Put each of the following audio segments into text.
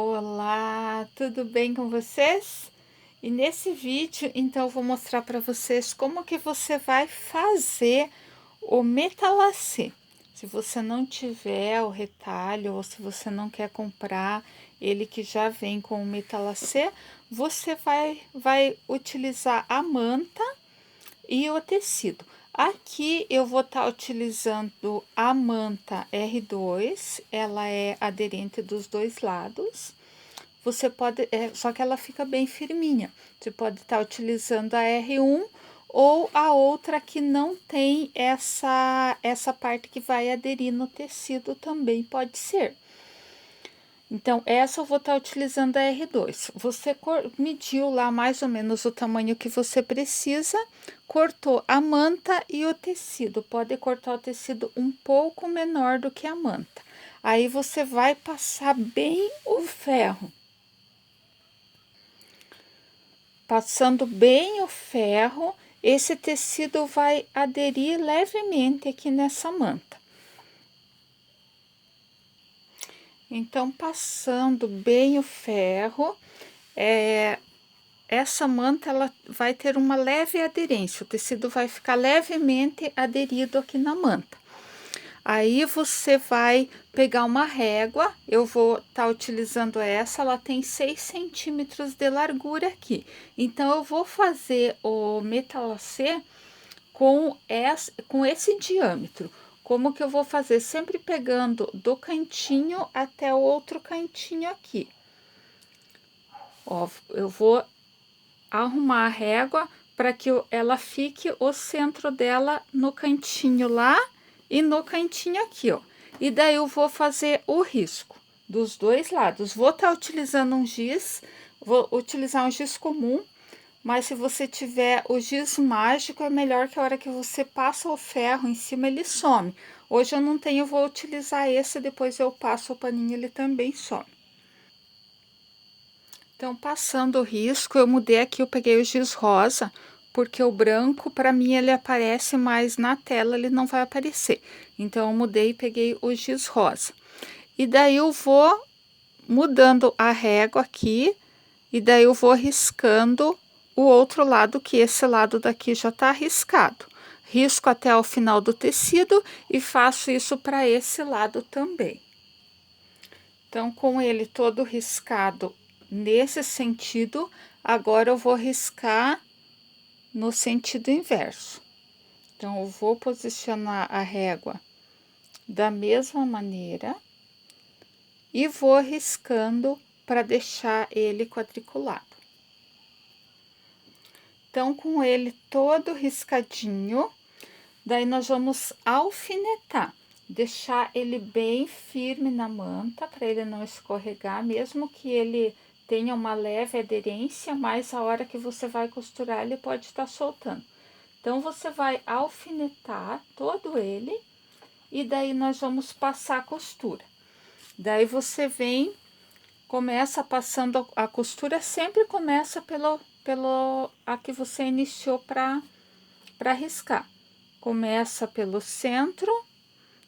Olá, tudo bem com vocês? E nesse vídeo, então, eu vou mostrar para vocês como que você vai fazer o metalacê. Se você não tiver o retalho ou se você não quer comprar ele que já vem com o metalacê, você vai utilizar a manta e o tecido. Aqui eu vou estar utilizando a manta R2, ela é aderente dos dois lados. Você pode, só que ela fica bem firminha. Você pode estar utilizando a R1 ou a outra que não tem essa parte que vai aderir no tecido também pode ser. Então, essa eu vou estar utilizando a R2. Você mediu lá mais ou menos o tamanho que você precisa, cortou a manta e o tecido. Pode cortar o tecido um pouco menor do que a manta. Aí você vai passar bem o ferro. Passando bem o ferro, esse tecido vai aderir levemente aqui nessa manta. Então, passando bem o ferro, essa manta ela vai ter uma leve aderência, o tecido vai ficar levemente aderido aqui na manta. Aí você vai pegar uma régua, eu vou estar utilizando essa, ela tem 6 centímetros de largura aqui. Então, eu vou fazer o metalacê com esse diâmetro. Como que eu vou fazer? Sempre pegando do cantinho até o outro cantinho aqui. Ó, eu vou arrumar a régua para que ela fique o centro dela no cantinho lá e no cantinho aqui, ó. E daí eu vou fazer o risco dos dois lados. Vou estar utilizando um giz, vou utilizar um giz comum, mas se você tiver o giz mágico, é melhor que a hora que você passa o ferro em cima, ele some. Hoje eu não tenho, eu vou utilizar esse, depois eu passo o paninho, ele também some. Então, passando o risco, eu mudei aqui, eu peguei o giz rosa, porque o branco, para mim, ele aparece, mas na tela ele não vai aparecer. Então, eu mudei e peguei o giz rosa. E daí eu vou mudando a régua aqui, e daí eu vou riscando o outro lado, que esse lado daqui já tá riscado. Risco até o final do tecido e faço isso para esse lado também. Então, com ele todo riscado nesse sentido, agora eu vou riscar no sentido inverso. Então, eu vou posicionar a régua da mesma maneira e vou riscando para deixar ele quadriculado. Então, com ele todo riscadinho, daí nós vamos alfinetar, deixar ele bem firme na manta para ele não escorregar, mesmo que ele tenha uma leve aderência, mas a hora que você vai costurar ele pode estar soltando. Então, você vai alfinetar todo ele e daí nós vamos passar a costura. Daí você vem, começa passando a costura, sempre começa pelo a que você iniciou para riscar. Começa pelo centro,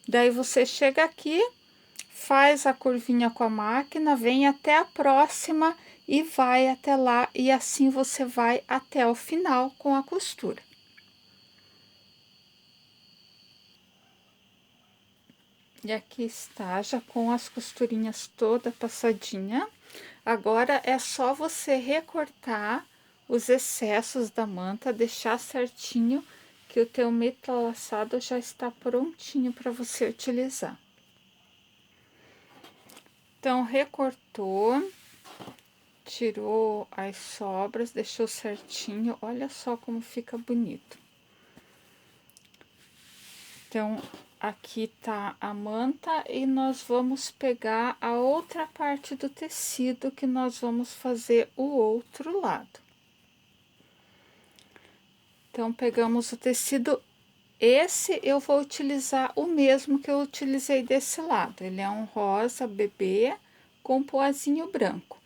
daí você chega aqui, faz a curvinha com a máquina, vem até a próxima e vai até lá, e assim você vai até o final com a costura. E aqui está, já com as costurinhas toda passadinha. Agora é só você recortar os excessos da manta, deixar certinho que o teu metalaçado já está prontinho para você utilizar. Então, recortou, tirou as sobras, deixou certinho, olha só como fica bonito. Então, aqui tá a manta e nós vamos pegar a outra parte do tecido que nós vamos fazer o outro lado. Então, pegamos o tecido, esse eu vou utilizar o mesmo que eu utilizei desse lado, ele é um rosa bebê com poazinho branco.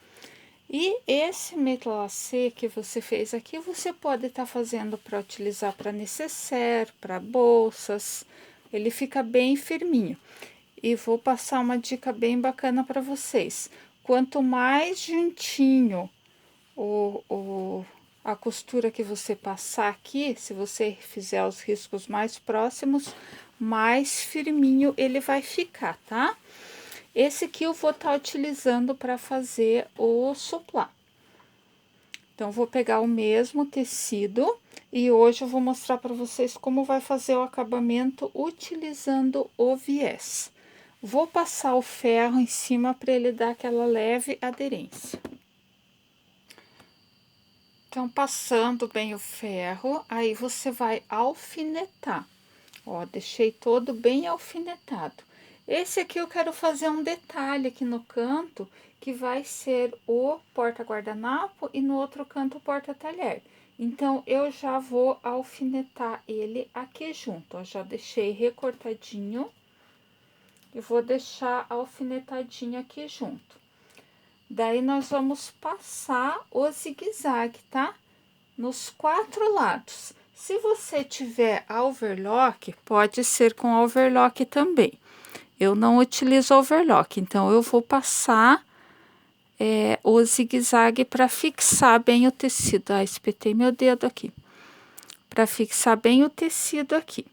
E esse metalacê que você fez aqui, você pode estar fazendo para utilizar para necessaire, para bolsas, ele fica bem firminho. E vou passar uma dica bem bacana para vocês. quanto mais juntinho a costura que você passar aqui, se você fizer os riscos mais próximos, mais firminho ele vai ficar, tá? Esse aqui eu vou estar utilizando para fazer o suplá. Então, vou pegar o mesmo tecido e hoje eu vou mostrar para vocês como vai fazer o acabamento utilizando o viés. Vou passar o ferro em cima para ele dar aquela leve aderência. Então, passando bem o ferro, aí você vai alfinetar. Ó, deixei todo bem alfinetado. Esse aqui eu quero fazer um detalhe aqui no canto, que vai ser o porta-guardanapo e no outro canto o porta-talher. Então, eu já vou alfinetar ele aqui junto, ó, já deixei recortadinho e vou deixar alfinetadinho aqui junto. Daí, nós vamos passar o zigue-zague, tá? Nos 4 lados. Se você tiver overlock, pode ser com overlock também. Eu não utilizo overlock, então eu vou passar o zigue-zague para fixar bem o tecido. Ah, espetei meu dedo aqui. Para fixar bem o tecido aqui.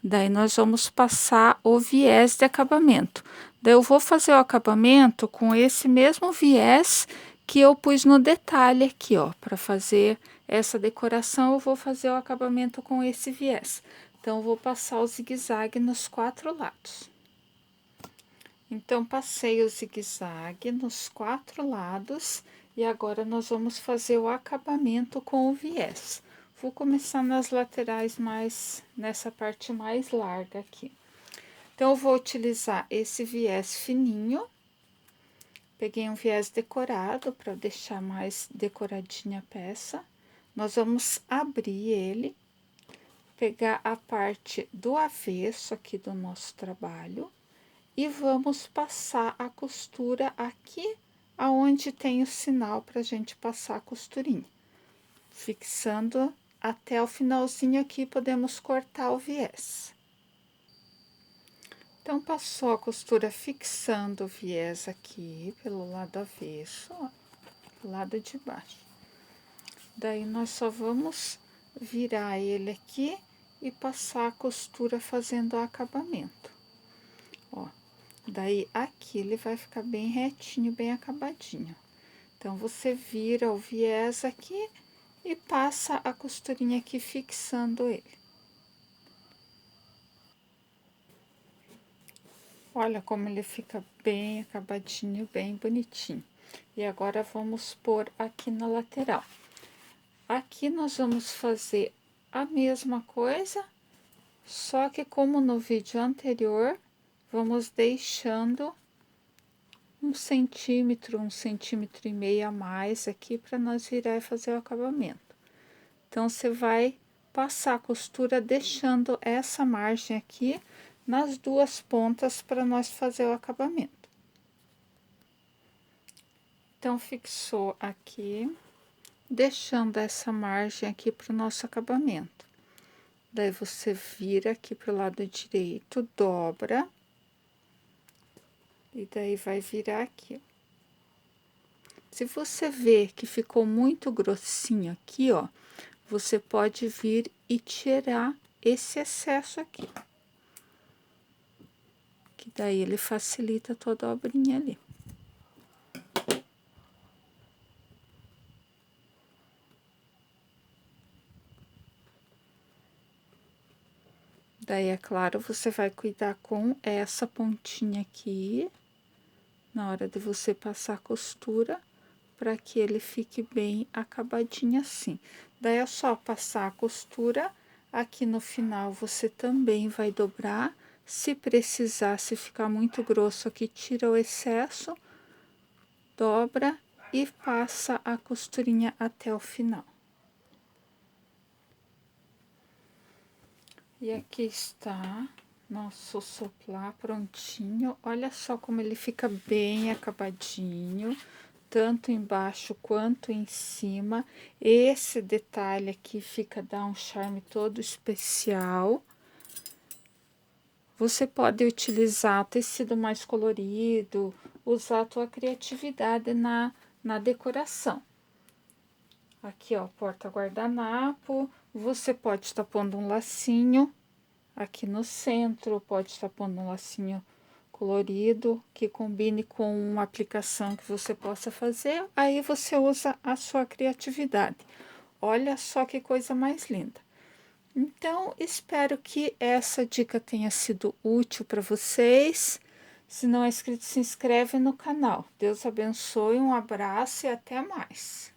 Daí, nós vamos passar o viés de acabamento. Daí, eu vou fazer o acabamento com esse mesmo viés que eu pus no detalhe aqui, ó. Para fazer essa decoração, eu vou fazer o acabamento com esse viés. Então, eu vou passar o zigue-zague nos 4 lados. Então, passei o zigue-zague nos 4 lados e agora nós vamos fazer o acabamento com o viés. Vou começar nas laterais, nessa parte mais larga aqui. Então, eu vou utilizar esse viés fininho. Peguei um viés decorado para deixar mais decoradinha a peça. Nós vamos abrir ele, pegar a parte do avesso aqui do nosso trabalho e vamos passar a costura aqui aonde tem o sinal para a gente passar a costurinha, fixando até o finalzinho aqui, podemos cortar o viés. Então, passou a costura fixando o viés aqui pelo lado avesso, ó, pelo lado de baixo. Daí, nós só vamos virar ele aqui e passar a costura fazendo o acabamento. Ó, daí aqui ele vai ficar bem retinho, bem acabadinho. Então, você vira o viés aqui e passa a costurinha aqui fixando ele. Olha como ele fica bem acabadinho, bem bonitinho. E agora, vamos pôr aqui na lateral. Aqui nós vamos fazer a mesma coisa, só que como no vídeo anterior, vamos deixando 1 centímetro, 1,5 cm a mais aqui para nós virar e fazer o acabamento. Então, você vai passar a costura deixando essa margem aqui nas 2 pontas para nós fazer o acabamento. Então, fixou aqui, deixando essa margem aqui para o nosso acabamento. Daí, você vira aqui pro lado direito, dobra, e daí vai virar aqui. Se você ver que ficou muito grossinho aqui, ó, você pode vir e tirar esse excesso aqui. Que daí ele facilita toda a obrinha ali. Daí, é claro, você vai cuidar com essa pontinha aqui, na hora de você passar a costura, para que ele fique bem acabadinho assim. Daí, é só passar a costura, aqui no final você também vai dobrar. Se precisar, se ficar muito grosso aqui, tira o excesso, dobra e passa a costurinha até o final. E aqui está nosso suplá prontinho. Olha só como ele fica bem acabadinho, tanto embaixo quanto em cima. Esse detalhe aqui dá um charme todo especial. Você pode utilizar tecido mais colorido, usar a tua criatividade na decoração. Aqui, ó, porta-guardanapo. Você pode estar pondo um lacinho aqui no centro, pode estar pondo um lacinho colorido que combine com uma aplicação que você possa fazer. Aí você usa a sua criatividade. Olha só que coisa mais linda. Então, espero que essa dica tenha sido útil para vocês. Se não é inscrito, se inscreve no canal. Deus abençoe, um abraço e até mais.